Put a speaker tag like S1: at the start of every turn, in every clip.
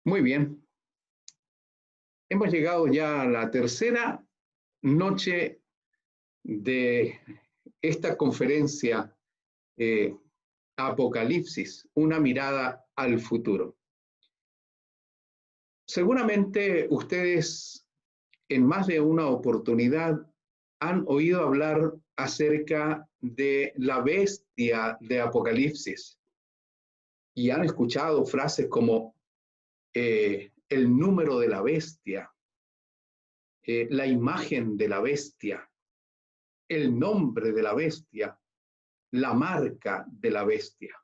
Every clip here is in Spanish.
S1: Muy bien, hemos llegado ya a la tercera noche de esta conferencia eh, Apocalipsis, una mirada al futuro. Seguramente ustedes en más de una oportunidad han oído hablar acerca de la bestia de Apocalipsis y han escuchado frases como el número de la bestia, la imagen de la bestia, el nombre de la bestia, la marca de la bestia.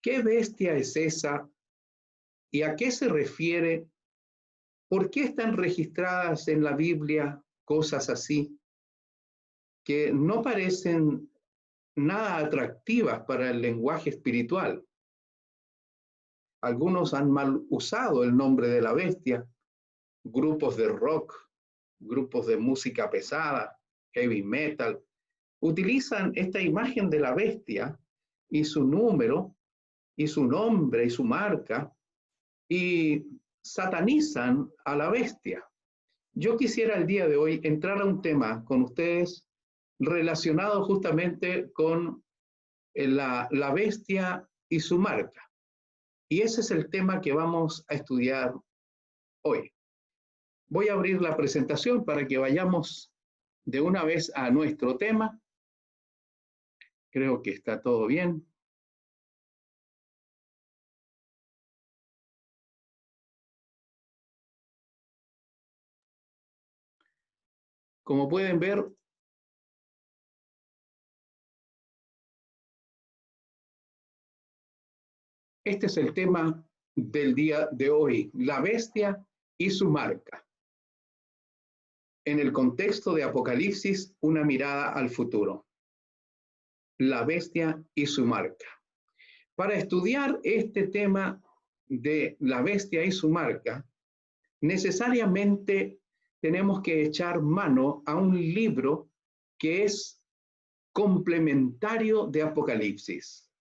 S1: ¿Qué bestia es esa y a qué se refiere? ¿Por qué están registradas en la Biblia cosas así que no parecen nada atractivas para el lenguaje espiritual? Algunos han mal usado el nombre de la bestia, grupos de rock, grupos de música pesada, heavy metal, utilizan esta imagen de la bestia y su número y su nombre y su marca y satanizan a la bestia. Yo quisiera el día de hoy entrar a un tema con ustedes relacionado justamente con la bestia y su marca. Y ese es el tema que vamos a estudiar hoy. Voy a abrir la presentación para que vayamos de una vez a nuestro tema. Creo que está todo bien. Como pueden ver, este es el tema del día de hoy, la bestia y su marca. En el contexto de Apocalipsis, una mirada al futuro. La bestia y su marca. Para estudiar este tema de la bestia y su marca, necesariamente tenemos que echar mano a un libro que es complementario de Apocalipsis.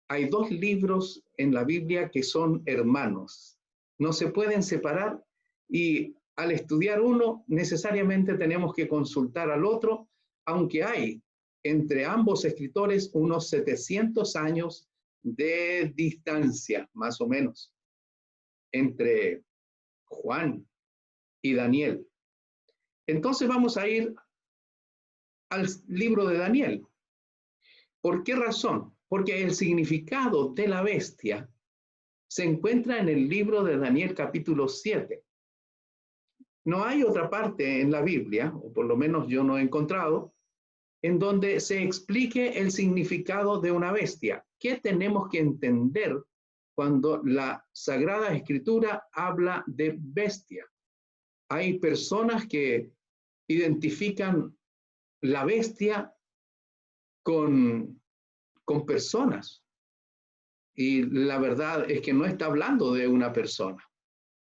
S1: Hay dos libros en la Biblia que son hermanos. No se pueden separar y al estudiar uno necesariamente tenemos que consultar al otro, aunque hay entre ambos escritores unos 700 años de distancia, más o menos, entre Juan y Daniel. Entonces vamos a ir al libro de Daniel. ¿Por qué razón? Porque el significado de la bestia se encuentra en el libro de Daniel capítulo 7. No hay otra parte en la Biblia, o por lo menos yo no he encontrado, en donde se explique el significado de una bestia. ¿Qué tenemos que entender cuando la Sagrada Escritura habla de bestia? Hay personas que identifican la bestia con personas. Y la verdad es que no está hablando de una persona.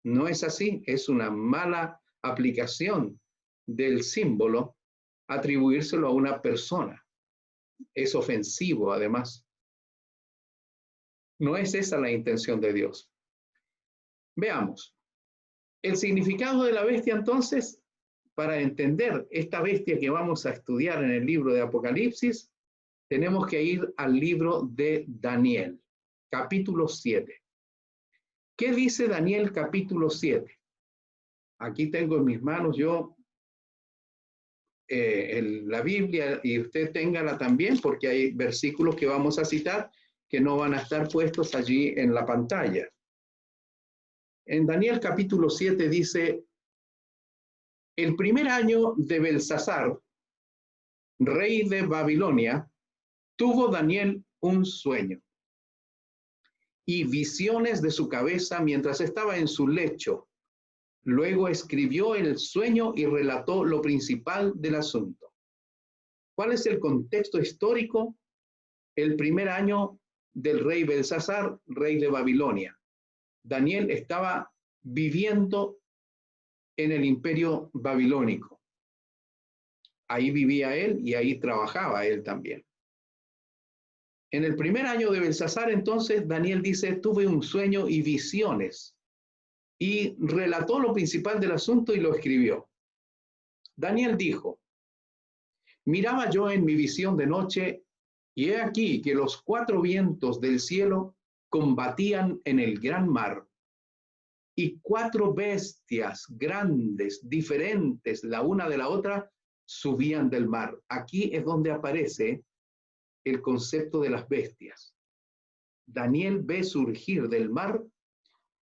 S1: No es así, es una mala aplicación del símbolo atribuírselo a una persona. Es ofensivo, además. No es esa la intención de Dios. Veamos. El significado de la bestia, entonces, para entender esta bestia que vamos a estudiar en el libro de Apocalipsis, tenemos que ir al libro de Daniel, capítulo 7. ¿Qué dice Daniel capítulo 7? Aquí tengo en mis manos yo la Biblia y usted téngala también porque hay versículos que vamos a citar que no van a estar puestos allí en la pantalla. En Daniel capítulo 7 dice, el primer año de Belsasar, rey de Babilonia, tuvo Daniel un sueño y visiones de su cabeza mientras estaba en su lecho. Luego escribió el sueño y relató lo principal del asunto. ¿Cuál es el contexto histórico? El primer año del rey Belsasar, rey de Babilonia. Daniel estaba viviendo en el imperio babilónico. Ahí vivía él y ahí trabajaba él también. En el primer año de Belsasar, entonces, Daniel dice, tuve un sueño y visiones, y relató lo principal del asunto y lo escribió. Daniel dijo, miraba yo en mi visión de noche, y he aquí que los 4 vientos del cielo combatían en el gran mar, y 4 bestias grandes, diferentes la una de la otra, subían del mar. Aquí es donde aparece el concepto de las bestias. Daniel ve surgir del mar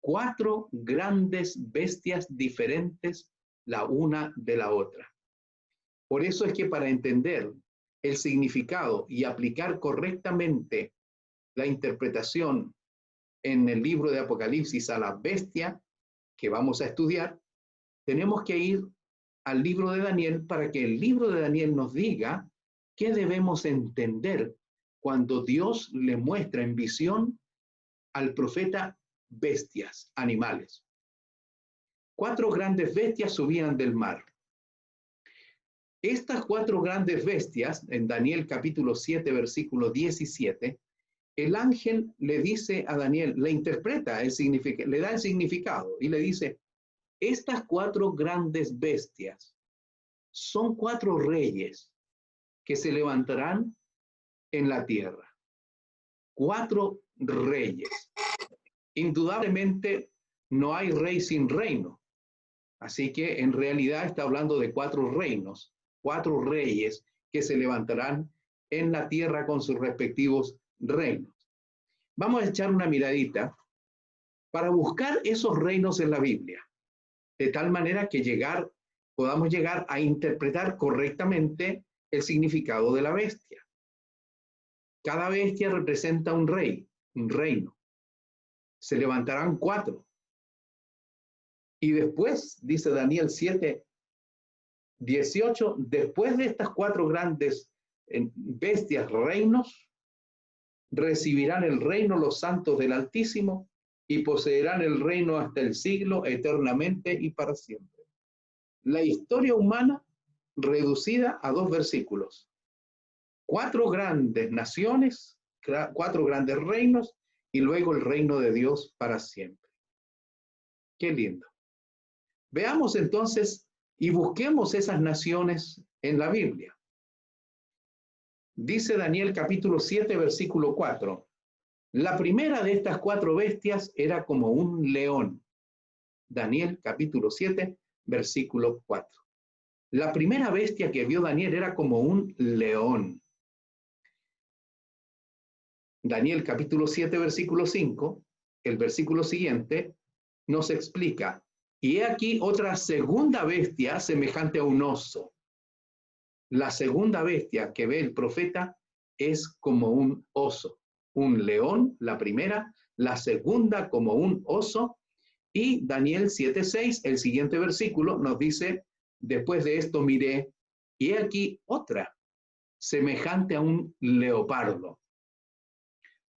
S1: 4 grandes bestias diferentes la una de la otra. Por eso es que para entender el significado y aplicar correctamente la interpretación en el libro de Apocalipsis a la bestia que vamos a estudiar, tenemos que ir al libro de Daniel para que el libro de Daniel nos diga qué debemos entender cuando Dios le muestra en visión al profeta bestias, animales. 4 grandes bestias subían del mar. Estas 4 grandes bestias, en Daniel capítulo 7, versículo 17, el ángel le dice a Daniel, le interpreta el significado, le da el significado y le dice, estas 4 grandes bestias son 4 reyes que se levantarán en la tierra. 4 reyes. Indudablemente no hay rey sin reino. Así que en realidad está hablando de 4 reinos, 4 reyes que se levantarán en la tierra con sus respectivos reinos. Vamos a echar una miradita para buscar esos reinos en la Biblia, de tal manera que podamos llegar a interpretar correctamente el significado de la bestia. Cada bestia representa un rey, un reino. Se levantarán 4. Y después, dice Daniel 7, 18, después de estas 4 grandes bestias, reinos, recibirán el reino los santos del Altísimo y poseerán el reino hasta el siglo, eternamente y para siempre. La historia humana reducida a 2 versículos. 4 grandes naciones, 4 grandes reinos y luego el reino de Dios para siempre. Qué lindo. Veamos entonces y busquemos esas naciones en la Biblia. Dice Daniel capítulo 7, versículo 4. La primera de estas 4 bestias era como un león. Daniel capítulo 7, versículo 4. La primera bestia que vio Daniel era como un león. Daniel capítulo 7, versículo 5, el versículo siguiente, nos explica, y he aquí otra segunda bestia semejante a un oso. La segunda bestia que ve el profeta es como un oso. Un león, la primera, la segunda como un oso, y Daniel 7:6, el siguiente versículo, nos dice, después de esto miré, y he aquí otra, semejante a un leopardo.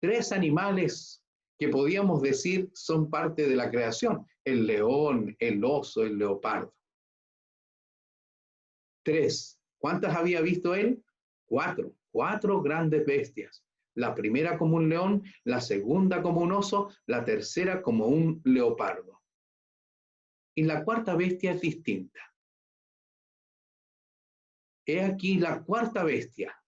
S1: 3 animales que podíamos decir son parte de la creación, el león, el oso, el leopardo. 3. ¿Cuántas había visto él? 4. 4 grandes bestias. La primera como un león, la segunda como un oso, la tercera como un leopardo. Y la cuarta bestia es distinta. He aquí la cuarta bestia.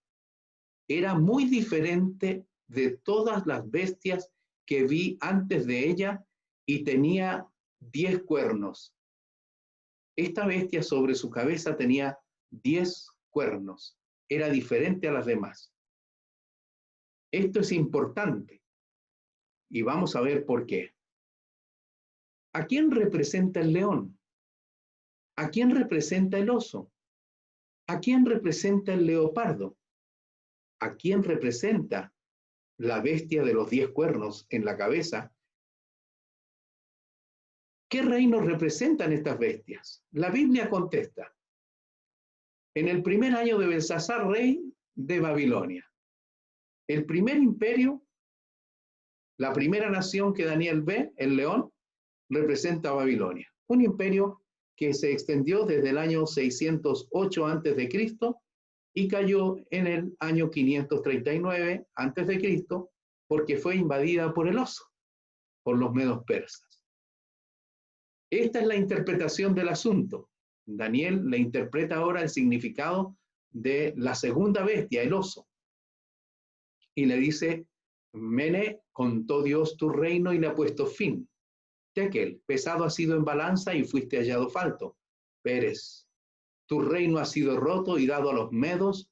S1: Era muy diferente de todas las bestias que vi antes de ella y tenía 10 cuernos. Esta bestia sobre su cabeza tenía 10 cuernos. Era diferente a las demás. Esto es importante y vamos a ver por qué. ¿A quién representa el león? ¿A quién representa el oso? ¿A quién representa el leopardo? ¿A quién representa la bestia de los 10 cuernos en la cabeza? ¿Qué reinos representan estas bestias? La Biblia contesta. En el primer año de Belsasar, rey de Babilonia. El primer imperio, la primera nación que Daniel ve, el león, representa a Babilonia. Un imperio que se extendió desde el año 608 a.C. y cayó en el año 539 antes de Cristo, porque fue invadida por el oso, por los medos persas. Esta es la interpretación del asunto. Daniel le interpreta ahora el significado de la segunda bestia, el oso, y le dice: Mene, contó Dios tu reino y le ha puesto fin. Tekel, pesado has sido en balanza y fuiste hallado falto. Peres, tu reino ha sido roto y dado a los medos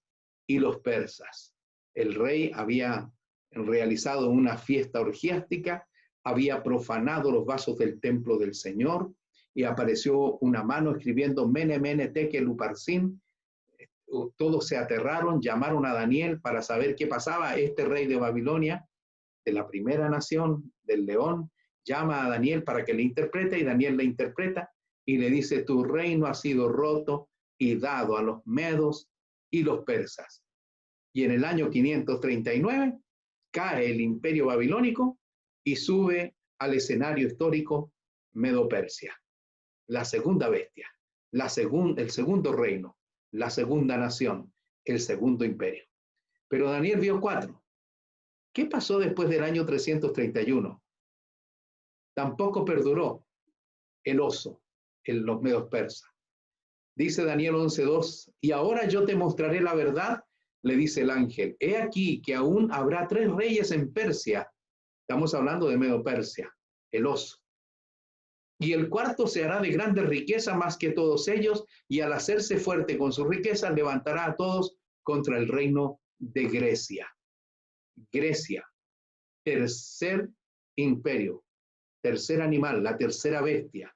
S1: y los persas. El rey había realizado una fiesta orgiástica, había profanado los vasos del templo del Señor, y apareció una mano escribiendo Mene, Mene, Tekel, Uparsin. Todos se aterraron, llamaron a Daniel para saber qué pasaba. Este rey de Babilonia, de la primera nación, del león, llama a Daniel para que le interprete, y Daniel le interpreta y le dice: tu reino ha sido roto y dado a los medos y los persas. Y en el año 539 cae el imperio babilónico y sube al escenario histórico Medo-Persia, la segunda bestia, el segundo reino, la segunda nación, el segundo imperio. Pero Daniel vio 4. ¿Qué pasó después del año 331? Tampoco perduró el oso en los medos persas. Dice Daniel 11:2, y ahora yo te mostraré la verdad, le dice el ángel. He aquí que aún habrá 3 reyes en Persia. Estamos hablando de Medo-Persia, el oso. Y el cuarto se hará de grande riqueza más que todos ellos, y al hacerse fuerte con su riqueza, levantará a todos contra el reino de Grecia. Grecia, tercer imperio, tercer animal, la tercera bestia.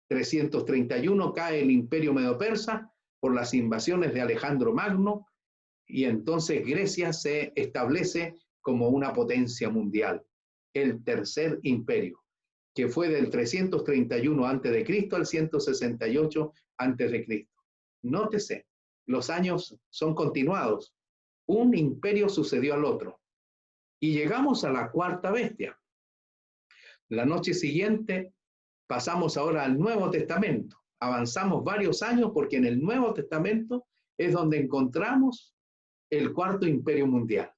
S1: 331 cae el imperio medo-persa por las invasiones de Alejandro Magno, y entonces Grecia se establece como una potencia mundial, el tercer imperio, que fue del 331 a.C. al 168 a.C. Nótese, los años son continuados. Un imperio sucedió al otro. Y llegamos a la cuarta bestia. La noche siguiente pasamos ahora al Nuevo Testamento. Avanzamos varios años porque en el Nuevo Testamento es donde encontramos el cuarto imperio mundial.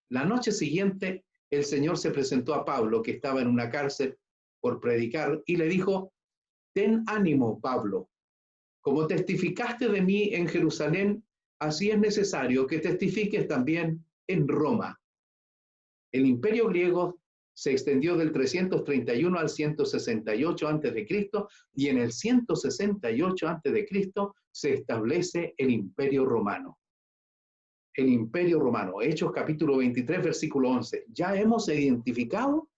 S1: La noche siguiente el Señor se presentó a Pablo, que estaba en una cárcel por predicar, y le dijo: ten ánimo, Pablo, como testificaste de mí en Jerusalén, así es necesario que testifiques también en Roma. El imperio griego se extendió del 331 al 168 a.C. y en el 168 a.C. se establece el imperio romano. El imperio romano, Hechos capítulo 23, versículo 11. Ya hemos identificado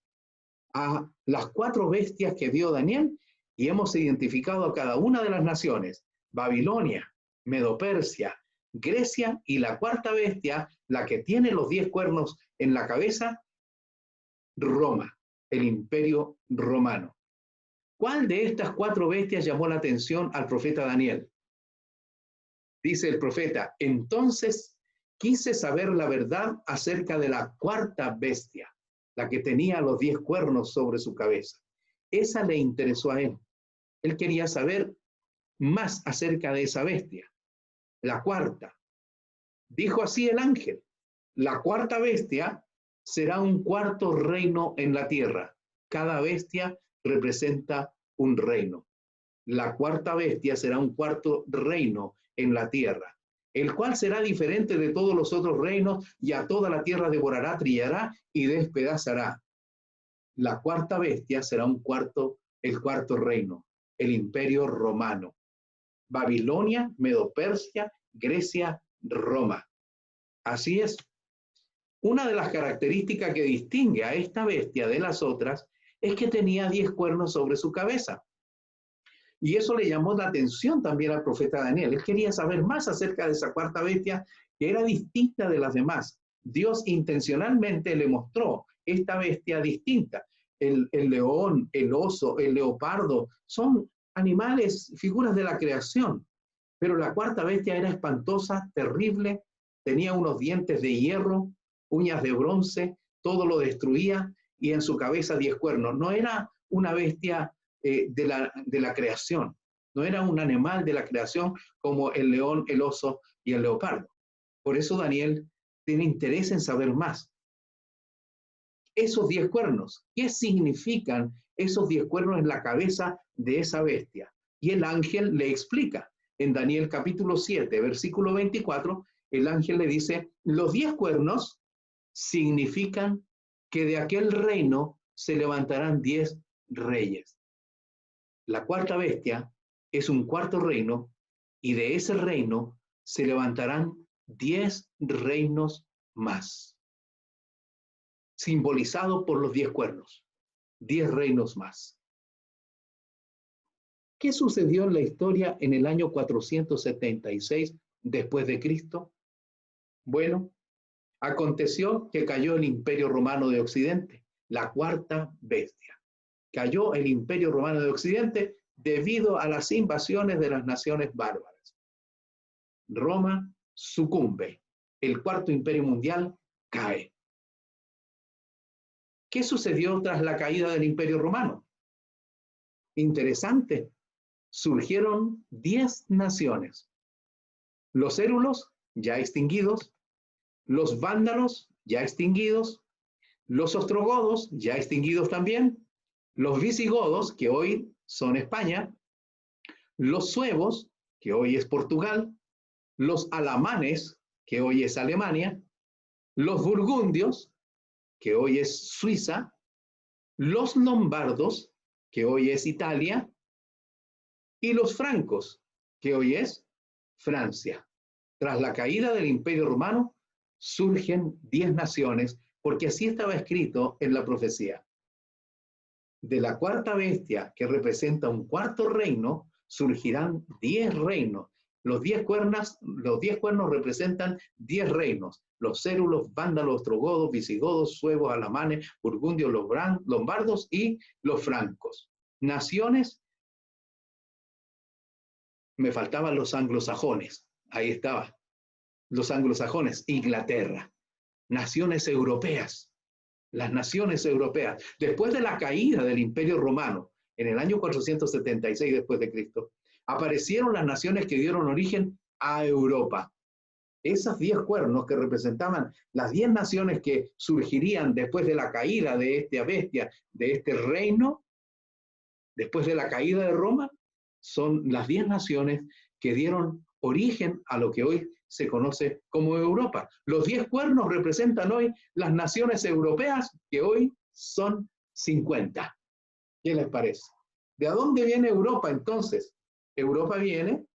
S1: a las 4 bestias que vio Daniel y hemos identificado a cada una de las naciones: Babilonia, Medo-Persia, Grecia, y la cuarta bestia, la que tiene los 10 cuernos en la cabeza, Roma, el imperio romano. ¿Cuál de estas 4 bestias llamó la atención al profeta Daniel? Dice el profeta: entonces quise saber la verdad acerca de la cuarta bestia, la que tenía los 10 cuernos sobre su cabeza. Esa le interesó a él. Él quería saber más acerca de esa bestia. La cuarta. Dijo así el ángel: la cuarta bestia será un cuarto reino en la tierra. Cada bestia representa un reino. La cuarta bestia será un cuarto reino en la tierra, el cual será diferente de todos los otros reinos, y a toda la tierra devorará, trillará y despedazará. La cuarta bestia será el cuarto reino, el imperio romano. Babilonia, Medo-Persia, Grecia, Roma. Así es. Una de las características que distingue a esta bestia de las otras es que tenía 10 cuernos sobre su cabeza. Y eso le llamó la atención también al profeta Daniel. Él quería saber más acerca de esa cuarta bestia, que era distinta de las demás. Dios intencionalmente le mostró esta bestia distinta. El león, el oso, el leopardo, son animales, figuras de la creación. Pero la cuarta bestia era espantosa, terrible, tenía unos dientes de hierro, uñas de bronce, todo lo destruía, y en su cabeza 10 cuernos. No era una bestia de la creación. no era un animal de la creación como el león, el oso y el leopardo. Por eso Daniel tiene interés en saber más. Esos 10 cuernos, ¿qué significan esos 10 cuernos en la cabeza de esa bestia? Y el ángel le explica. En Daniel capítulo 7, versículo 24, el ángel le dice, los 10 cuernos significan que de aquel reino se levantarán 10 reyes. La cuarta bestia es un cuarto reino y de ese reino se levantarán 10 reinos más, simbolizado por los 10 cuernos, 10 reinos más. ¿Qué sucedió en la historia en el año 476 después de Cristo? Bueno, aconteció que cayó el Imperio Romano de Occidente, la cuarta bestia. Cayó el Imperio Romano de Occidente debido a las invasiones de las naciones bárbaras. Roma sucumbe, el cuarto imperio mundial cae. ¿Qué sucedió tras la caída del Imperio Romano? Interesante, surgieron 10 naciones. Los érulos, ya extinguidos, los vándalos, ya extinguidos, los ostrogodos, ya extinguidos también, los visigodos, que hoy son España, los suevos, que hoy es Portugal, los alamanes, que hoy es Alemania, los burgundios, que hoy es Suiza, los lombardos, que hoy es Italia, y los francos, que hoy es Francia. Tras la caída del Imperio Romano, surgen 10 naciones, porque así estaba escrito en la profecía. De la cuarta bestia, que representa un cuarto reino, surgirán 10 reinos. Los 10 cuernos representan 10 reinos. Los cérulos, vándalos, ostrogodos, visigodos, suevos, alamanes, burgundios, los lombardos y los francos. Naciones, me faltaban los anglosajones. Ahí estaba. Los anglosajones, Inglaterra. Naciones europeas. Las naciones europeas. Después de la caída del Imperio Romano, en el año 476 después de Cristo, aparecieron las naciones que dieron origen a Europa. Esas 10 cuernos que representaban las 10 naciones que surgirían después de la caída de esta bestia, de este reino, después de la caída de Roma, son las 10 naciones que dieron origen a lo que hoy se conoce como Europa. Los 10 cuernos representan hoy las naciones europeas, que hoy son 50. ¿Qué les parece? ¿De dónde viene Europa entonces? Europa viene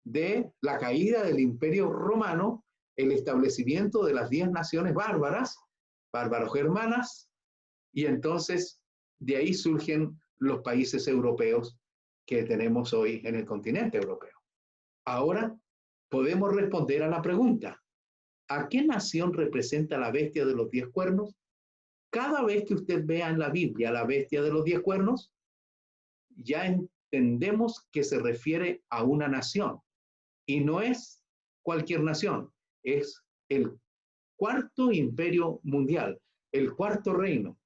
S1: de la caída del Imperio Romano, el establecimiento de las 10 naciones bárbaras, bárbaro-germanas, y entonces de ahí surgen los países europeos que tenemos hoy en el continente europeo. Ahora podemos responder a la pregunta, ¿a qué nación representa la bestia de los 10 cuernos? Cada vez que usted vea en la Biblia la bestia de los 10 cuernos, ya entendemos que se refiere a una nación. Y no es cualquier nación, es el cuarto imperio mundial, el cuarto reino.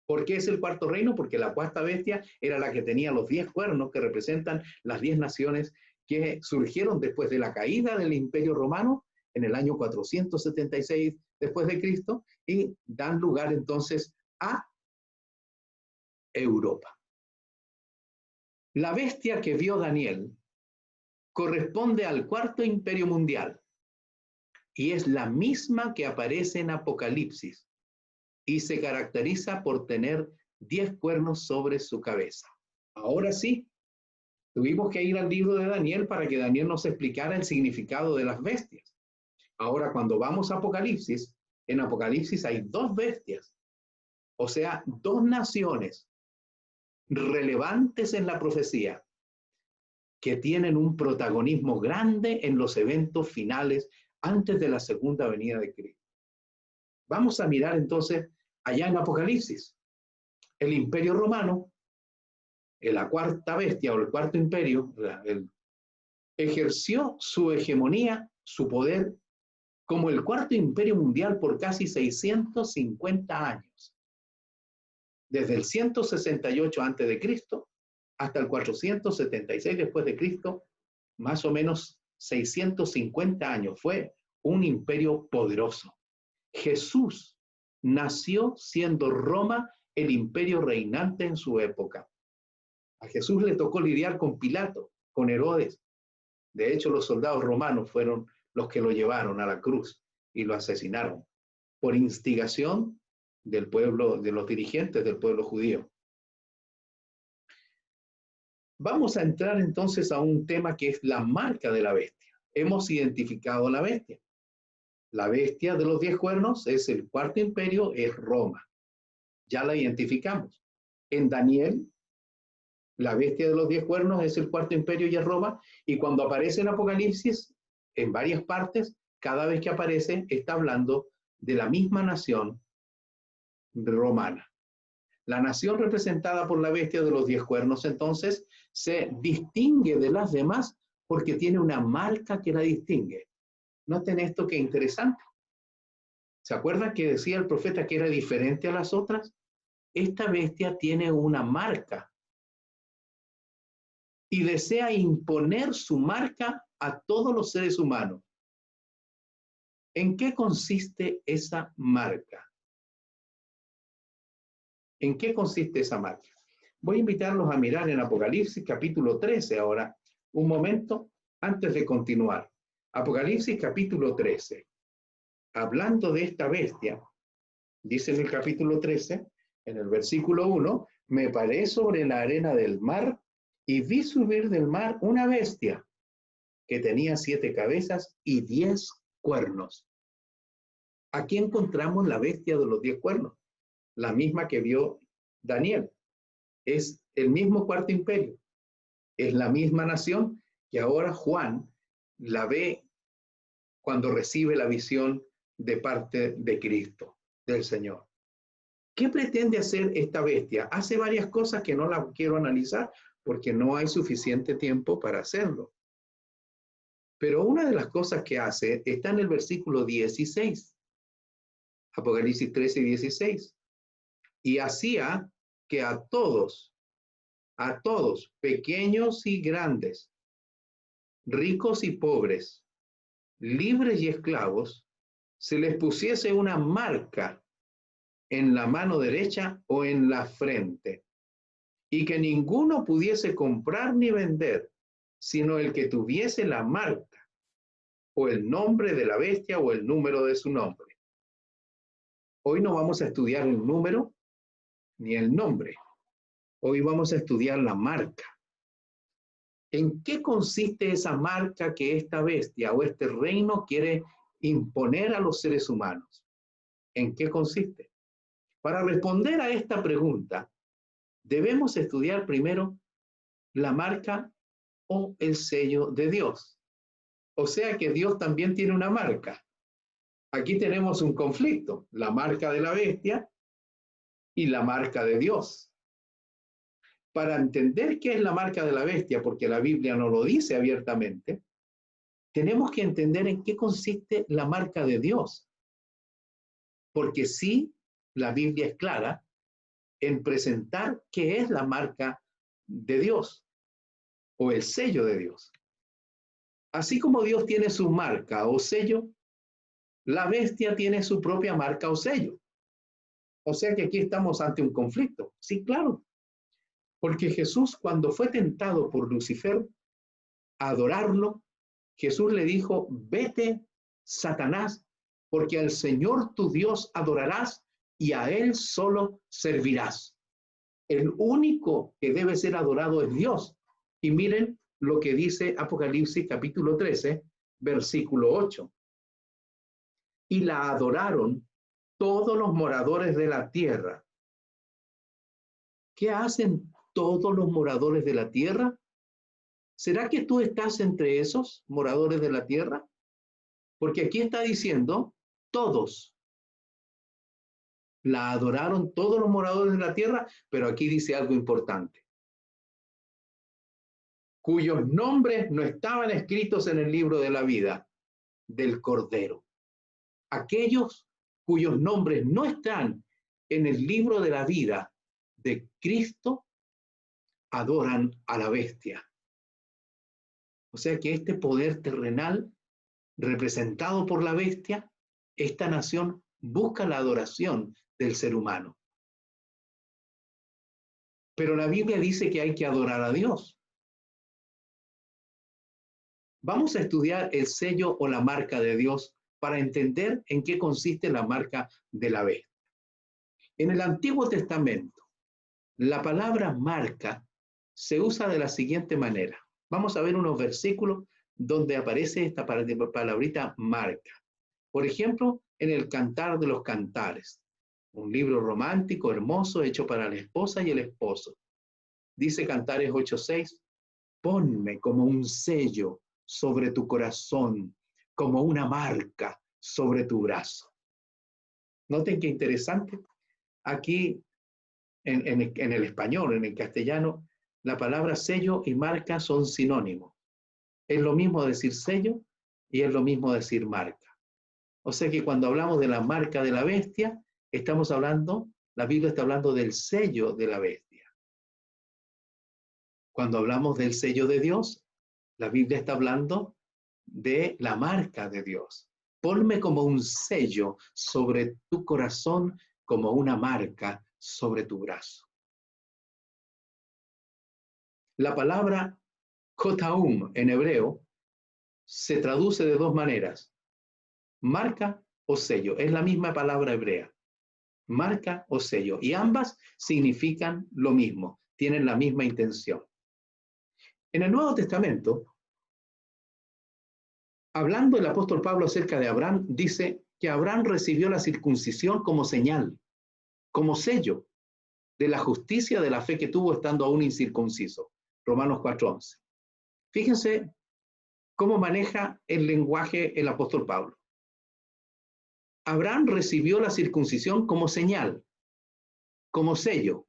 S1: ¿Por qué es el cuarto reino? Porque la cuarta bestia era la que tenía los 10 cuernos que representan las 10 naciones que surgieron después de la caída del Imperio Romano en el año 476 después de Cristo y dan lugar entonces a Europa. La bestia que vio Daniel corresponde al cuarto imperio mundial y es la misma que aparece en Apocalipsis y se caracteriza por tener 10 cuernos sobre su cabeza. Ahora sí, tuvimos que ir al libro de Daniel para que Daniel nos explicara el significado de las bestias. Ahora, cuando vamos a Apocalipsis, en Apocalipsis hay 2 bestias, o sea, 2 naciones relevantes en la profecía que tienen un protagonismo grande en los eventos finales antes de la segunda venida de Cristo. Vamos a mirar entonces allá en Apocalipsis. El Imperio Romano, la cuarta bestia o el cuarto imperio, ejerció su hegemonía, su poder, como el cuarto imperio mundial por casi 650 años. Desde el 168 a.C. hasta el 476 después de Cristo, más o menos 650 años. Fue un imperio poderoso. Jesús nació siendo Roma el imperio reinante en su época. A Jesús le tocó lidiar con Pilato, con Herodes. De hecho, los soldados romanos fueron los que lo llevaron a la cruz y lo asesinaron por instigación del pueblo, de los dirigentes del pueblo judío. Vamos a entrar entonces a un tema que es la marca de la bestia. Hemos identificado la bestia. La bestia de los 10 cuernos es el cuarto imperio, es Roma. Ya la identificamos. En Daniel, la bestia de los 10 cuernos es el cuarto imperio y es Roma. Y cuando aparece en Apocalipsis, en varias partes, cada vez que aparece, está hablando de la misma nación romana. La nación representada por la bestia de los 10 cuernos, entonces, se distingue de las demás porque tiene una marca que la distingue. Noten esto que interesante. ¿Se acuerdan que decía el profeta que era diferente a las otras? Esta bestia tiene una marca y desea imponer su marca a todos los seres humanos. ¿En qué consiste esa marca? ¿En qué consiste esa marca? Voy a invitarlos a mirar en Apocalipsis capítulo 13 ahora, un momento antes de continuar. Apocalipsis capítulo 13. Hablando de esta bestia, dice en el capítulo 13, en el versículo 1, me paré sobre la arena del mar y vi subir del mar una bestia que tenía 7 cabezas y 10 cuernos. Aquí encontramos la bestia de los 10 cuernos, la misma que vio Daniel. Es el mismo cuarto imperio, es la misma nación que ahora Juan la ve cuando recibe la visión de parte de Cristo, del Señor. ¿Qué pretende hacer esta bestia? Hace varias cosas que no las quiero analizar porque no hay suficiente tiempo para hacerlo. Pero una de las cosas que hace está en el versículo 16, Apocalipsis 13 y 16. Y hacía que a todos, pequeños y grandes, ricos y pobres, libres y esclavos, se les pusiese una marca en la mano derecha o en la frente, y que ninguno pudiese comprar ni vender, sino el que tuviese la marca, o el nombre de la bestia o el número de su nombre. Hoy no vamos a estudiar el número ni el nombre. Hoy vamos a estudiar la marca. ¿En qué consiste esa marca que esta bestia o este reino quiere imponer a los seres humanos? ¿En qué consiste? Para responder a esta pregunta, debemos estudiar primero la marca o el sello de Dios. O sea que Dios también tiene una marca. Aquí tenemos un conflicto, la marca de la bestia y la marca de Dios. Para entender qué es la marca de la bestia, porque la Biblia no lo dice abiertamente, tenemos que entender en qué consiste la marca de Dios. Porque sí, la Biblia es clara en presentar qué es la marca de Dios o el sello de Dios. Así como Dios tiene su marca o sello, la bestia tiene su propia marca o sello. O sea que aquí estamos ante un conflicto. Sí, claro. Porque Jesús, cuando fue tentado por Lucifer a adorarlo, Jesús le dijo, vete, Satanás, porque al Señor tu Dios adorarás y a Él solo servirás. El único que debe ser adorado es Dios. Y miren lo que dice Apocalipsis capítulo 13, versículo 8. Y la adoraron todos los moradores de la tierra. ¿Qué hacen todos los moradores de la tierra? ¿Será que tú estás entre esos moradores de la tierra? Porque aquí está diciendo todos. La adoraron todos los moradores de la tierra, pero aquí dice algo importante. Cuyos nombres no estaban escritos en el libro de la vida del Cordero. Aquellos cuyos nombres no están en el libro de la vida de Cristo, adoran a la bestia. O sea que este poder terrenal, representado por la bestia, esta nación busca la adoración del ser humano. Pero la Biblia dice que hay que adorar a Dios. Vamos a estudiar el sello o la marca de Dios para entender en qué consiste la marca de la bestia. En el Antiguo Testamento, la palabra marca se usa de la siguiente manera. Vamos a ver unos versículos donde aparece esta palabrita marca. Por ejemplo, en el Cantar de los Cantares, un libro romántico, hermoso, hecho para la esposa y el esposo. Dice Cantares 8:6, ponme como un sello sobre tu corazón, como una marca sobre tu brazo. Noten qué interesante. Aquí, en el español, en el castellano, la palabra sello y marca son sinónimos. Es lo mismo decir sello y es lo mismo decir marca. O sea que cuando hablamos de la marca de la bestia, la Biblia está hablando del sello de la bestia. Cuando hablamos del sello de Dios, la Biblia está hablando de la marca de Dios. Ponme como un sello sobre tu corazón, como una marca sobre tu brazo. La palabra kotaum en hebreo se traduce de dos maneras: marca o sello. Es la misma palabra hebrea, marca o sello, y ambas significan lo mismo, tienen la misma intención. En el Nuevo Testamento, hablando el apóstol Pablo acerca de Abraham, dice que Abraham recibió la circuncisión como señal, como sello de la justicia de la fe que tuvo estando aún incircunciso. Romanos 4:11. Fíjense cómo maneja el lenguaje el apóstol Pablo. Abraham recibió la circuncisión como señal, como sello.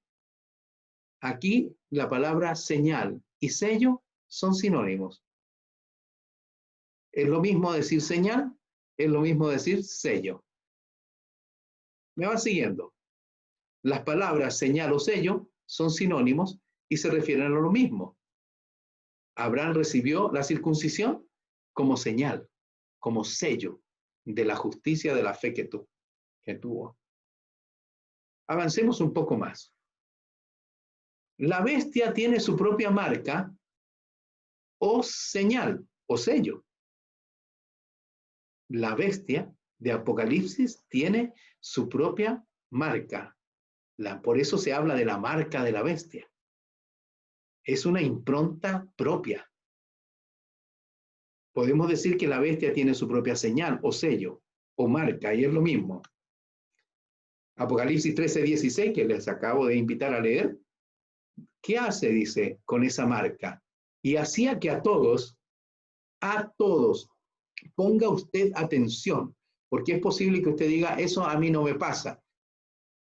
S1: Aquí la palabra señal y sello son sinónimos. Es lo mismo decir señal, es lo mismo decir sello. ¿Me va siguiendo? Las palabras señal o sello son sinónimos y se refieren a lo mismo. Abraham recibió la circuncisión como señal, como sello de la justicia de la fe que tuvo. Avancemos un poco más. La bestia tiene su propia marca o señal o sello. La bestia de Apocalipsis tiene su propia marca. Por eso se habla de la marca de la bestia. Es una impronta propia. Podemos decir que la bestia tiene su propia señal o sello o marca, y es lo mismo. Apocalipsis 13:16, que les acabo de invitar a leer, ¿qué hace? Dice, con esa marca. Y hacía que a todos, ponga usted atención, porque es posible que usted diga, eso a mí no me pasa.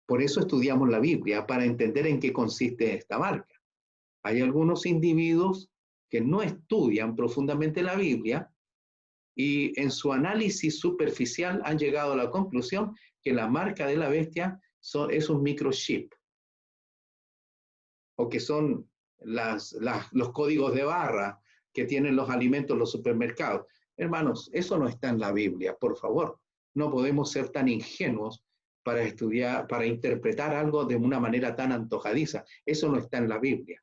S1: Por eso estudiamos la Biblia, para entender en qué consiste esta marca. Hay algunos individuos que no estudian profundamente la Biblia y en su análisis superficial han llegado a la conclusión que la marca de la bestia es un microchip, o que son los códigos de barra que tienen los alimentos en los supermercados. Hermanos, eso no está en la Biblia, por favor. No podemos ser tan ingenuos para estudiar, para interpretar algo de una manera tan antojadiza. Eso no está en la Biblia.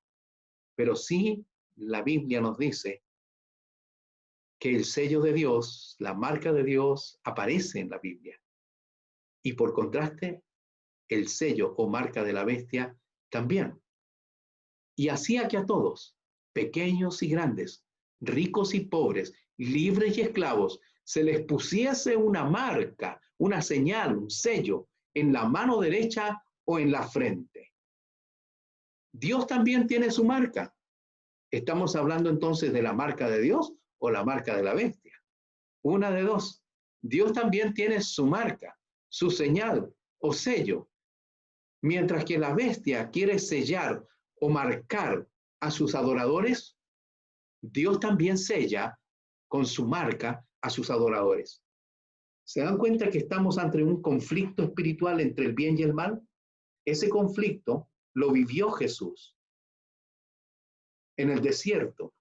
S1: Pero sí, la Biblia nos dice que el sello de Dios, la marca de Dios, aparece en la Biblia. Y por contraste, el sello o marca de la bestia también. Y hacía que a todos, pequeños y grandes, ricos y pobres, libres y esclavos, se les pusiese una marca, una señal, un sello, en la mano derecha o en la frente. Dios también tiene su marca. ¿Estamos hablando entonces de la marca de Dios o la marca de la bestia? Una de dos. Dios también tiene su marca, su señal o sello. Mientras que la bestia quiere sellar o marcar a sus adoradores, Dios también sella con su marca a sus adoradores. ¿Se dan cuenta que estamos ante un conflicto espiritual entre el bien y el mal? Ese conflicto lo vivió Jesús. en el desierto.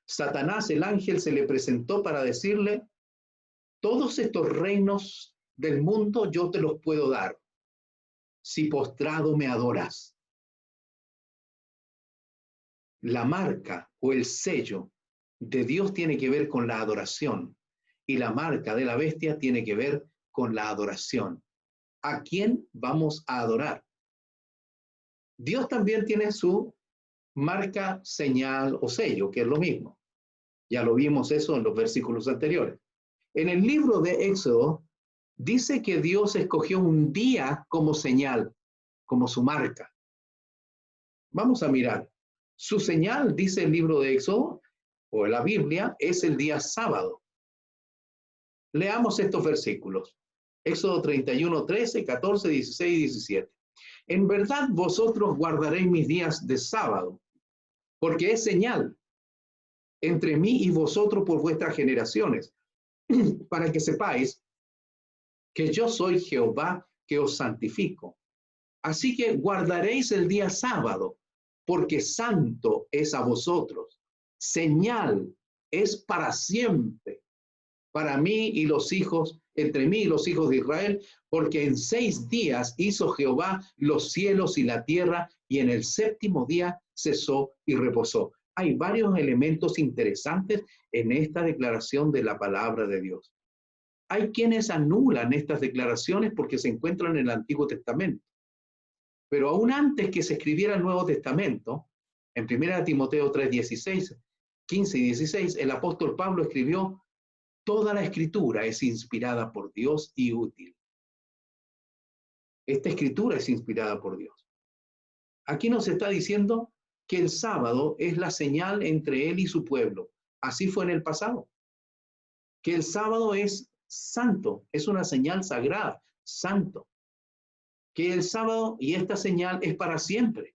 S1: Satanás, el ángel, se le presentó para decirle, todos estos reinos del mundo yo te los puedo dar, si postrado me adoras. La marca o el sello de Dios tiene que ver con la adoración y la marca de la bestia tiene que ver con la adoración. ¿A quién vamos a adorar? Dios también tiene su marca, señal o sello, que es lo mismo. Ya lo vimos eso en los versículos anteriores. En el libro de Éxodo dice que Dios escogió un día como señal, como su marca. Vamos a mirar. Su señal, dice el libro de Éxodo, o la Biblia, es el día sábado. Leamos estos versículos. Éxodo 31, 13, 14, 16 y 17. En verdad vosotros guardaréis mis días de sábado, porque es señal entre mí y vosotros por vuestras generaciones, para que sepáis que yo soy Jehová que os santifico. Así que guardaréis el día sábado, porque santo es a vosotros. Señal es para siempre, para mí y los hijos, entre mí y los hijos de Israel, porque en 6 días hizo Jehová los cielos y la tierra, y en el 7º día cesó y reposó. Hay varios elementos interesantes en esta declaración de la palabra de Dios. Hay quienes anulan estas declaraciones porque se encuentran en el Antiguo Testamento. Pero aún antes que se escribiera el Nuevo Testamento, en 1 Timoteo 3, 16, 15 y 16, el apóstol Pablo escribió, toda la escritura es inspirada por Dios y útil. Esta escritura es inspirada por Dios. Aquí nos está diciendo que el sábado es la señal entre él y su pueblo. Así fue en el pasado. Que el sábado es santo, es una señal sagrada, santo. Que el sábado y esta señal es para siempre.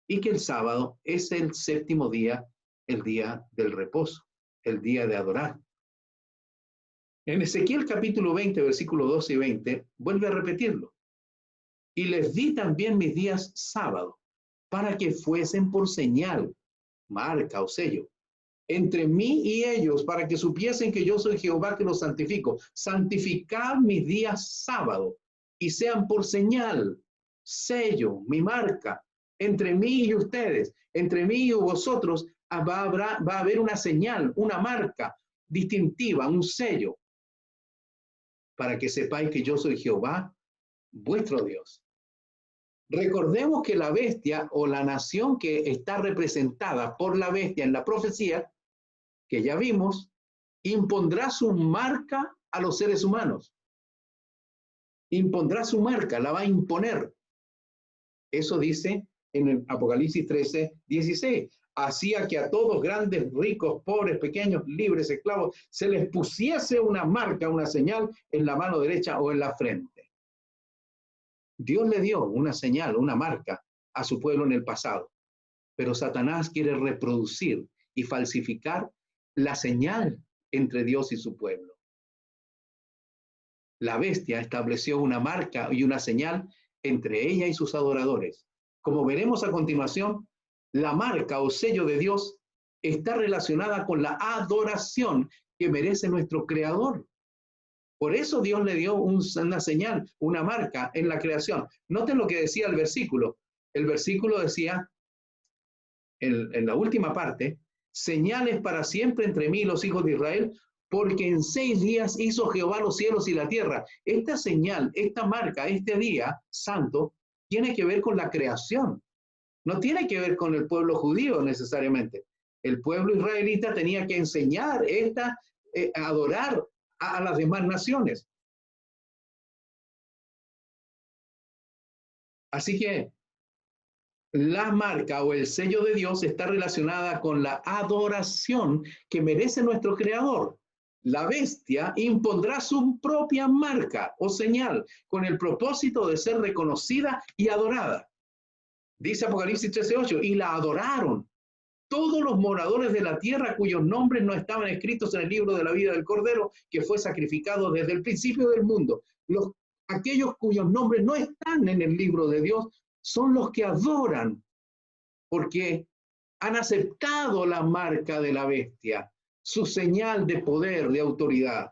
S1: Y que el sábado es el 7º día, el día del reposo, el día de adorar. En Ezequiel capítulo 20, versículos 12 y 20, vuelve a repetirlo. Y les di también mis días sábado, para que fuesen por señal, marca o sello, entre mí y ellos, para que supiesen que yo soy Jehová que los santifico. Santificad mis días sábado, y sean por señal, sello, mi marca, entre mí y ustedes, entre mí y vosotros, va a haber una señal, una marca distintiva, un sello, para que sepáis que yo soy Jehová, vuestro Dios. Recordemos que la bestia o la nación que está representada por la bestia en la profecía, que ya vimos, impondrá su marca a los seres humanos. Impondrá su marca, la va a imponer. Eso dice en el Apocalipsis 13, 16. Hacía que a todos, grandes, ricos, pobres, pequeños, libres, esclavos, se les pusiese una marca, una señal en la mano derecha o en la frente. Dios le dio una señal, una marca a su pueblo en el pasado, pero Satanás quiere reproducir y falsificar la señal entre Dios y su pueblo. La bestia estableció una marca y una señal entre ella y sus adoradores. Como veremos a continuación, la marca o sello de Dios está relacionada con la adoración que merece nuestro Creador. Por eso Dios le dio una señal, una marca en la creación. Noten lo que decía el versículo. El versículo decía, en la última parte, señales para siempre entre mí y los hijos de Israel, porque en 6 días hizo Jehová los cielos y la tierra. Esta señal, esta marca, este día santo, tiene que ver con la creación. No tiene que ver con el pueblo judío necesariamente. El pueblo israelita tenía que enseñar adorar a las demás naciones. Así que la marca o el sello de Dios está relacionada con la adoración que merece nuestro Creador. La bestia impondrá su propia marca o señal con el propósito de ser reconocida y adorada. Dice Apocalipsis 13:8, y la adoraron todos los moradores de la tierra cuyos nombres no estaban escritos en el libro de la vida del Cordero, que fue sacrificado desde el principio del mundo. Aquellos cuyos nombres no están en el libro de Dios son los que adoran, porque Han aceptado la marca de la bestia, su señal de poder, de autoridad.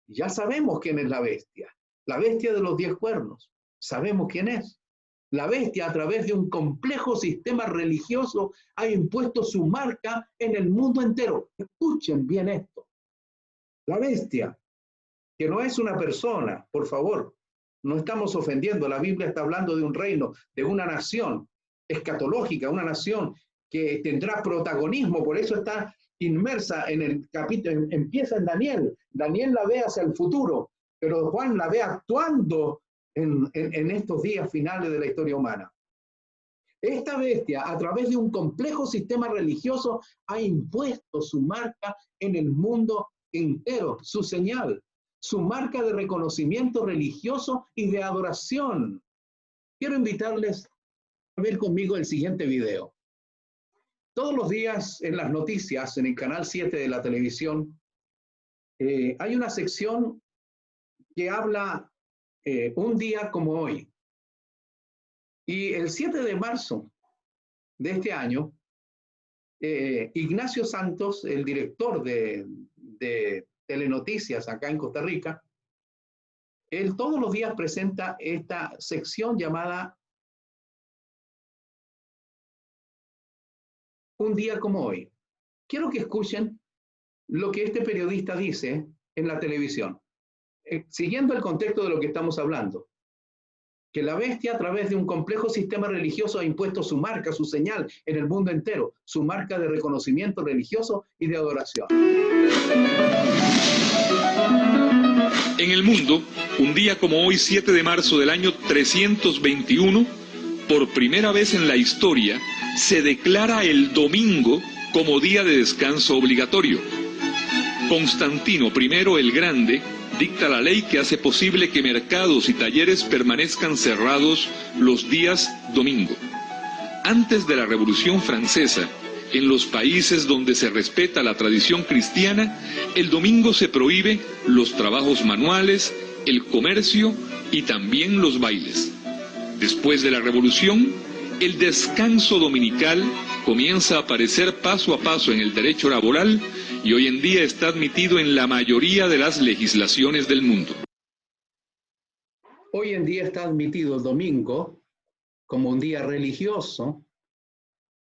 S1: Ya sabemos quién es la bestia de los 10 cuernos. Sabemos quién es. La bestia, a través de un complejo sistema religioso, ha impuesto su marca en el mundo entero. Escuchen bien esto. La bestia, que no es una persona, por favor, no estamos ofendiendo. La Biblia está hablando de un reino, de una nación escatológica, una nación que tendrá protagonismo, por eso está inmersa en el capítulo, empieza en Daniel. Daniel la ve hacia el futuro, pero Juan la ve actuando en estos días finales de la historia humana. Esta bestia, a través de un complejo sistema religioso, ha impuesto su marca en el mundo entero, su señal, su marca de reconocimiento religioso y de adoración. Quiero invitarles a ver conmigo el siguiente video. Todos los días en las noticias, en el canal 7 de la televisión, hay una sección que habla un día como hoy. Y el 7 de marzo de este año, Ignacio Santos, el director de Telenoticias acá en Costa Rica, él todos los días presenta esta sección llamada Un día como hoy. Quiero que escuchen lo que este periodista dice en la televisión, siguiendo el contexto de lo que estamos hablando. Que la bestia, a través de un complejo sistema religioso, ha impuesto su marca, su señal en el mundo entero, su marca de reconocimiento religioso y de adoración.
S2: En el mundo, un día como hoy, 7 de marzo del año 321, por primera vez en la historia, se declara el domingo como día de descanso obligatorio. Constantino I el Grande dicta la ley que hace posible que mercados y talleres permanezcan cerrados los días domingo. Antes de la Revolución Francesa, en los países donde se respeta la tradición cristiana, el domingo se prohíbe los trabajos manuales, el comercio y también los bailes. Después de la Revolución, el descanso dominical comienza a aparecer paso a paso en el derecho laboral y hoy en día está admitido en la mayoría de las legislaciones del mundo.
S1: Hoy en día está admitido el domingo como un día religioso,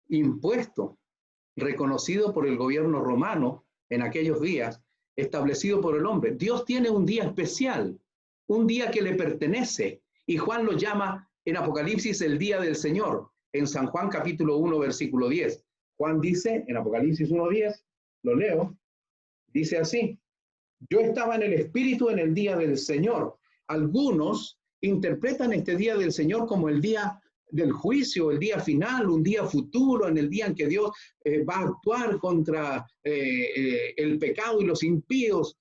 S1: impuesto, reconocido por el gobierno romano en aquellos días, establecido por el hombre. Dios tiene un día especial, un día que le pertenece, y Juan lo llama en Apocalipsis el día del Señor, en San Juan capítulo 1, versículo 10. Juan dice en Apocalipsis 1:10, lo leo, dice así: yo estaba en el Espíritu en el día del Señor. Algunos interpretan este día del Señor como el día del juicio, el día final, un día futuro, en el día en que Dios va a actuar contra el pecado y los impíos.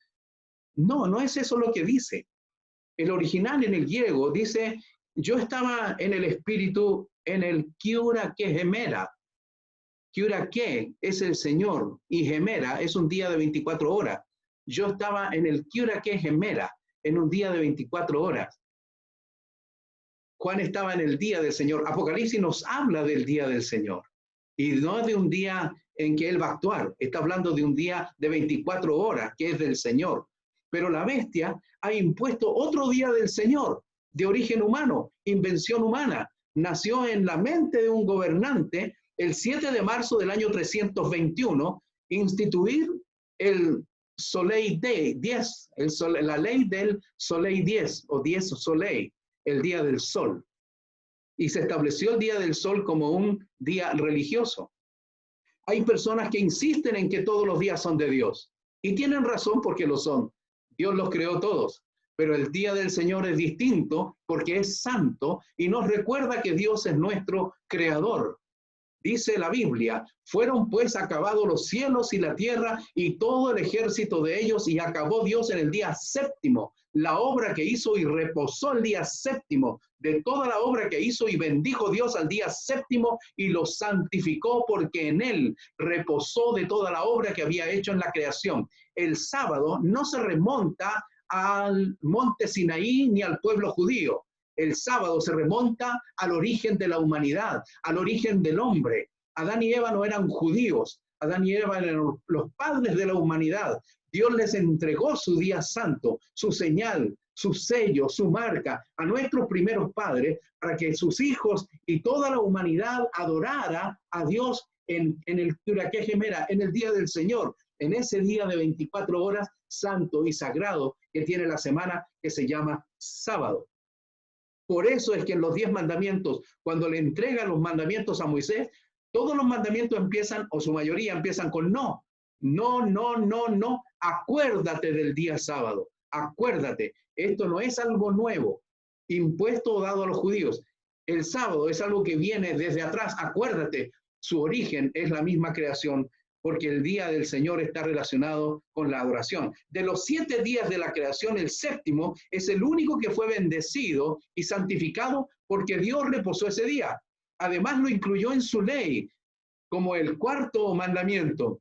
S1: No, no es eso lo que dice. El original en el griego dice: yo estaba en el Espíritu en el Kiura que gemera. Kiura que es el Señor y gemera es un día de 24 horas. Yo estaba en el Kiura que gemera en un día de 24 horas. Juan estaba en el día del Señor. Apocalipsis nos habla del día del Señor y no de un día en que Él va a actuar. Está hablando de un día de 24 horas que es del Señor. Pero la bestia ha impuesto otro día del Señor, de origen humano, invención humana. Nació en la mente de un gobernante el 7 de marzo del año 321, instituir el Soleil 10, la ley del Soleil 10 o 10 Soleil, el día del sol. Y se estableció el día del sol como un día religioso. Hay personas que insisten en que todos los días son de Dios. Y tienen razón porque lo son. Dios los creó todos. Pero el día del Señor es distinto porque es santo y nos recuerda que Dios es nuestro creador. Dice la Biblia: fueron pues acabados los cielos y la tierra y todo el ejército de ellos, y acabó Dios en el día séptimo la obra que hizo y reposó el día séptimo de toda la obra que hizo, y bendijo Dios al día séptimo y lo santificó porque en él reposó de toda la obra que había hecho en la creación. El sábado no se remonta al monte Sinaí ni al pueblo judío. El sábado se remonta al origen de la humanidad, al origen del hombre. Adán y Eva no eran judíos, Adán y Eva eran los padres de la humanidad. Dios les entregó su día santo, su señal, su sello, su marca a nuestros primeros padres para que sus hijos y toda la humanidad adorara a Dios en el Turaqué Gemera, en el día del Señor, en ese día de 24 horas santo y sagrado que tiene la semana, que se llama sábado. Por eso es que en los 10 mandamientos, cuando le entregan los mandamientos a Moisés, todos los mandamientos empiezan, o su mayoría empiezan con no. No, no, no, no. Acuérdate del día sábado. Acuérdate. Esto no es algo nuevo, impuesto o dado a los judíos. El sábado es algo que viene desde atrás. Acuérdate. Su origen es la misma creación, porque el día del Señor está relacionado con la adoración. De los 7 días de la creación, el séptimo es el único que fue bendecido y santificado porque Dios reposó ese día. Además lo incluyó en su ley como el 4.º mandamiento.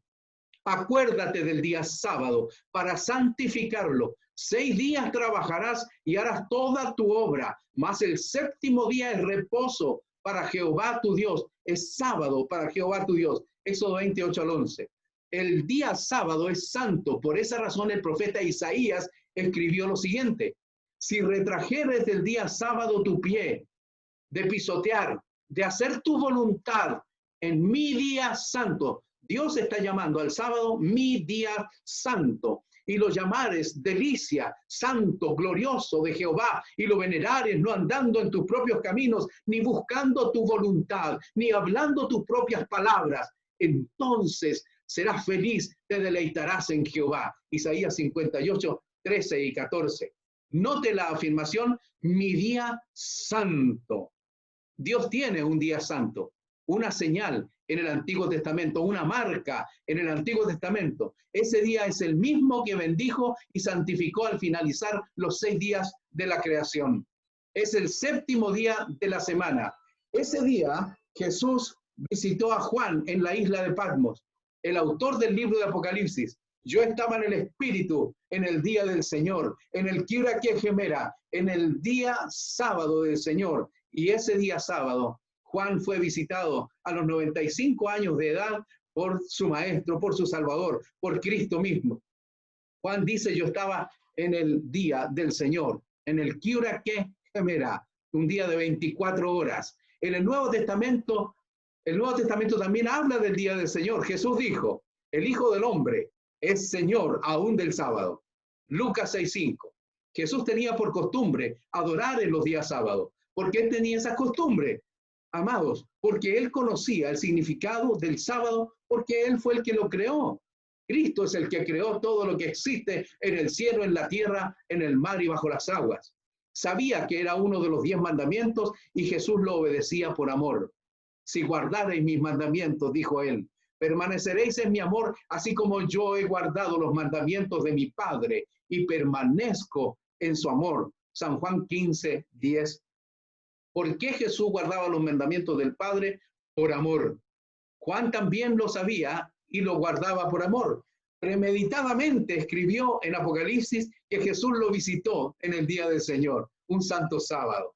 S1: Acuérdate del día sábado para santificarlo. 6 días trabajarás y harás toda tu obra, mas el 7.º día es reposo para Jehová tu Dios. Es sábado para Jehová tu Dios. Éxodo 28 al 11. El día sábado es santo. Por esa razón el profeta Isaías escribió lo siguiente: si retrajeres del día sábado tu pie, de pisotear, de hacer tu voluntad en mi día santo. Dios está llamando al sábado mi día santo. Y lo llamares delicia, santo, glorioso de Jehová, y lo venerares no andando en tus propios caminos, ni buscando tu voluntad, ni hablando tus propias palabras. Entonces serás feliz, te deleitarás en Jehová. Isaías 58, 13 y 14. Note la afirmación, mi día santo. Dios tiene un día santo, una señal en el Antiguo Testamento, una marca en el Antiguo Testamento. Ese día es el mismo que bendijo y santificó al finalizar los 6 días de la creación. Es el 7.º día de la semana. Ese día Jesús visitó a Juan en la isla de Patmos, el autor del libro de Apocalipsis. Yo estaba en el Espíritu en el día del Señor, en el Turaqué Gemera, en el día sábado del Señor. Y ese día sábado, Juan fue visitado a los 95 años de edad por su maestro, por su Salvador, por Cristo mismo. Juan dice, yo estaba en el día del Señor, en el Turaqué Gemera, un día de 24 horas. En el Nuevo Testamento también habla del día del Señor. Jesús dijo, el Hijo del Hombre es Señor aún del sábado. Lucas 6:5. Jesús tenía por costumbre adorar en los días sábados. ¿Por qué tenía esa costumbre? Amados, porque Él conocía el significado del sábado, porque Él fue el que lo creó. Cristo es el que creó todo lo que existe en el cielo, en la tierra, en el mar y bajo las aguas. Sabía que era uno de los 10 mandamientos y Jesús lo obedecía por amor. Si guardareis mis mandamientos, dijo Él, permaneceréis en mi amor, así como yo he guardado los mandamientos de mi Padre y permanezco en su amor. San Juan 15:10. ¿Por qué Jesús guardaba los mandamientos del Padre? Por amor. Juan también lo sabía y lo guardaba por amor. Premeditadamente escribió en Apocalipsis que Jesús lo visitó en el día del Señor, un santo sábado.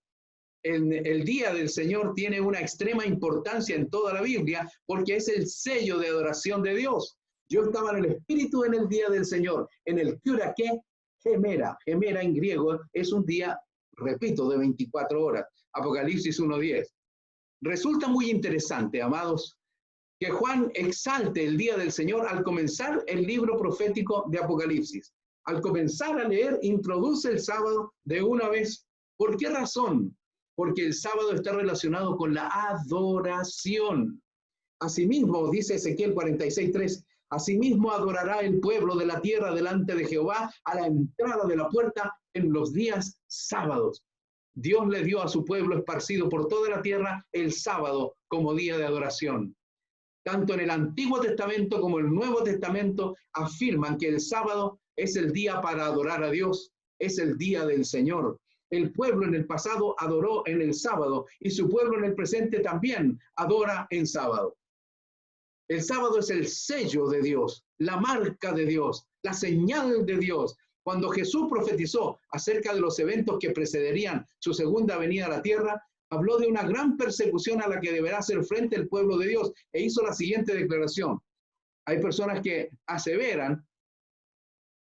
S1: El día del Señor tiene una extrema importancia en toda la Biblia porque es el sello de adoración de Dios. Yo estaba en el Espíritu en el día del Señor, en el Turaqué Gemera. Gemera en griego es un día, repito, de 24 horas. Apocalipsis 1:10. Resulta muy interesante, amados, que Juan exalte el día del Señor al comenzar el libro profético de Apocalipsis. Al comenzar a leer, introduce el sábado de una vez. ¿Por qué razón? Porque el sábado está relacionado con la adoración. Asimismo, dice Ezequiel 46:3, asimismo adorará el pueblo de la tierra delante de Jehová a la entrada de la puerta en los días sábados. Dios le dio a su pueblo esparcido por toda la tierra el sábado como día de adoración. Tanto en el Antiguo Testamento como en el Nuevo Testamento afirman que el sábado es el día para adorar a Dios, es el día del Señor. El pueblo en el pasado adoró en el sábado y su pueblo en el presente también adora en sábado. El sábado es el sello de Dios, la marca de Dios, la señal de Dios. Cuando Jesús profetizó acerca de los eventos que precederían su segunda venida a la tierra, habló de una gran persecución a la que deberá hacer frente el pueblo de Dios e hizo la siguiente declaración. Hay personas que aseveran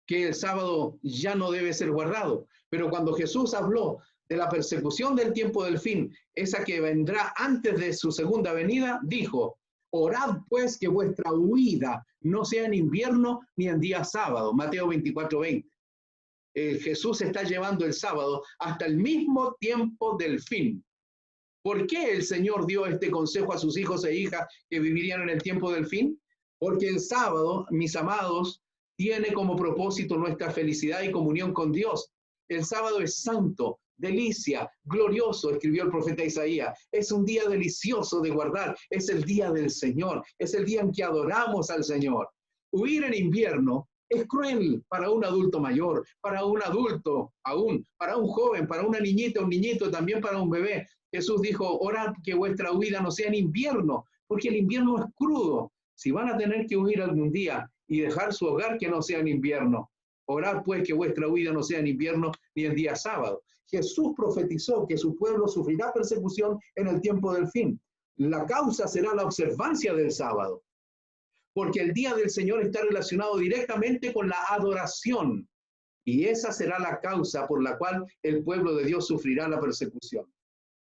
S1: que el sábado ya no debe ser guardado, pero cuando Jesús habló de la persecución del tiempo del fin, esa que vendrá antes de su segunda venida, dijo: orad pues que vuestra huida no sea en invierno ni en día sábado. Mateo 24:20. Jesús está llevando el sábado hasta el mismo tiempo del fin. ¿Por qué el Señor dio este consejo a sus hijos e hijas que vivirían en el tiempo del fin? Porque el sábado, mis amados, tiene como propósito nuestra felicidad y comunión con Dios. El sábado es santo, delicia, glorioso, escribió el profeta Isaías. Es un día delicioso de guardar, es el día del Señor, es el día en que adoramos al Señor. Huir en invierno es cruel para un adulto mayor, para un adulto aún, para un joven, para una niñita, un niñito, también para un bebé. Jesús dijo: orad que vuestra huida no sea en invierno, porque el invierno es crudo. Si van a tener que huir algún día y dejar su hogar, que no sea en invierno. Orad pues que vuestra huida no sea en invierno ni en día sábado. Jesús profetizó que su pueblo sufrirá persecución en el tiempo del fin. La causa será la observancia del sábado, porque el día del Señor está relacionado directamente con la adoración, y esa será la causa por la cual el pueblo de Dios sufrirá la persecución.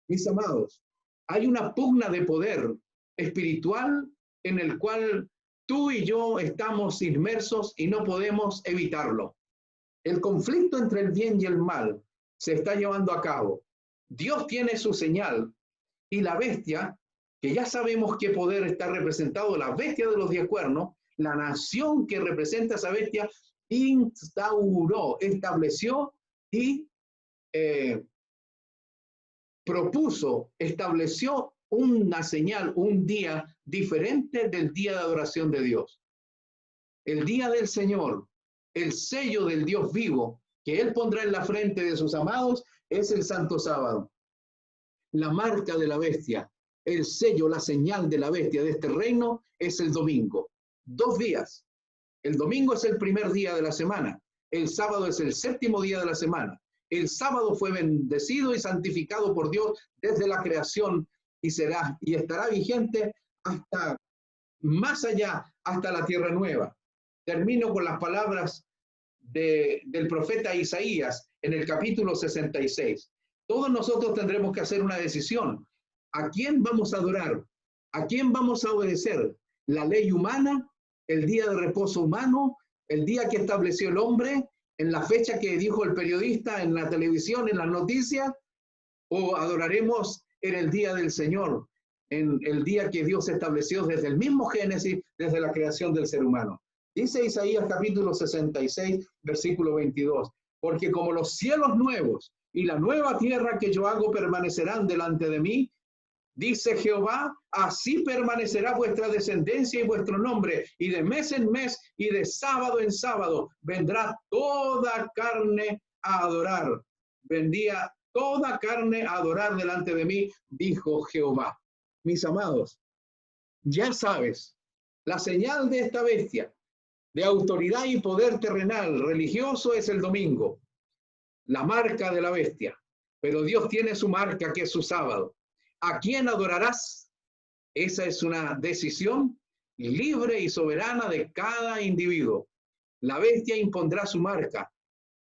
S1: Mis amados, hay una pugna de poder espiritual en el cual tú y yo estamos inmersos y no podemos evitarlo. El conflicto entre el bien y el mal se está llevando a cabo. Dios tiene su señal y la bestia, que ya sabemos qué poder está representado, la bestia de los 10 cuernos, la nación que representa a esa bestia, instauró, estableció y estableció una señal, un día diferente del día de adoración de Dios. El día del Señor, el sello del Dios vivo que Él pondrá en la frente de sus amados, es el Santo Sábado. La marca de la bestia, el sello, la señal de la bestia de este reino es el domingo. 2 días. El domingo es el primer día de la semana. El sábado es el 7º día de la semana. El sábado fue bendecido y santificado por Dios desde la creación y estará vigente hasta más allá, hasta la tierra nueva. Termino con las palabras del profeta Isaías en el capítulo 66. Todos nosotros tendremos que hacer una decisión. ¿A quién vamos a adorar? ¿A quién vamos a obedecer? ¿La ley humana? ¿El día de reposo humano? ¿El día que estableció el hombre? ¿En la fecha que dijo el periodista en la televisión, en las noticias? ¿O adoraremos en el día del Señor, en el día que Dios estableció desde el mismo Génesis, desde la creación del ser humano? Dice Isaías capítulo 66, versículo 22, porque como los cielos nuevos y la nueva tierra que yo hago permanecerán delante de mí, dice Jehová, así permanecerá vuestra descendencia y vuestro nombre, y de mes en mes y de sábado en sábado vendrá toda carne a adorar. Vendría toda carne a adorar delante de mí, dijo Jehová. Mis amados, ya sabes, la señal de esta bestia, de autoridad y poder terrenal, religioso, es el domingo, la marca de la bestia. Pero Dios tiene su marca, que es su sábado. ¿A quién adorarás? Esa es una decisión libre y soberana de cada individuo. La bestia impondrá su marca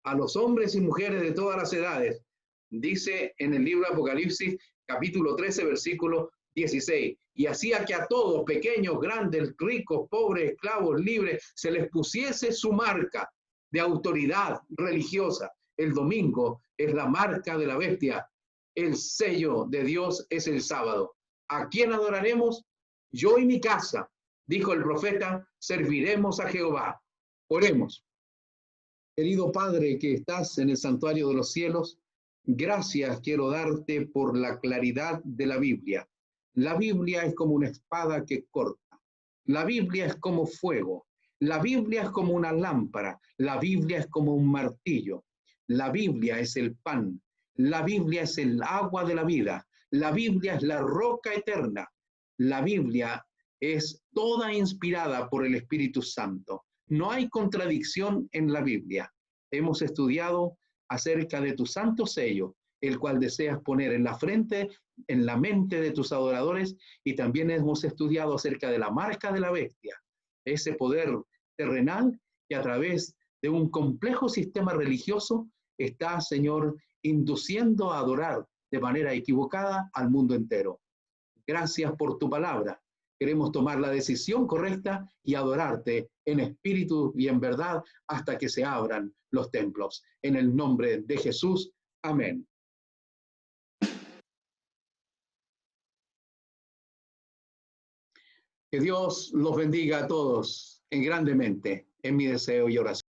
S1: a los hombres y mujeres de todas las edades. Dice en el libro de Apocalipsis, capítulo 13, versículo 16. Y hacía que a todos, pequeños, grandes, ricos, pobres, esclavos, libres, se les pusiese su marca de autoridad religiosa. El domingo es la marca de la bestia. El sello de Dios es el sábado. ¿A quién adoraremos? Yo y mi casa, dijo el profeta, serviremos a Jehová. Oremos. Querido Padre que estás en el santuario de los cielos, gracias quiero darte por la claridad de la Biblia. La Biblia es como una espada que corta. La Biblia es como fuego. La Biblia es como una lámpara. La Biblia es como un martillo. La Biblia es el pan. La Biblia es el agua de la vida. La Biblia es la roca eterna. La Biblia es toda inspirada por el Espíritu Santo. No hay contradicción en la Biblia. Hemos estudiado acerca de tu santo sello el cual deseas poner en la frente, en la mente de tus adoradores, y también hemos estudiado acerca de la marca de la bestia, ese poder terrenal que a través de un complejo sistema religioso está, Señor, induciendo a adorar de manera equivocada al mundo entero. Gracias por tu palabra. Queremos tomar la decisión correcta y adorarte en espíritu y en verdad hasta que se abran los templos. En el nombre de Jesús. Amén. Que Dios los bendiga a todos en grandemente, en mi deseo y oración.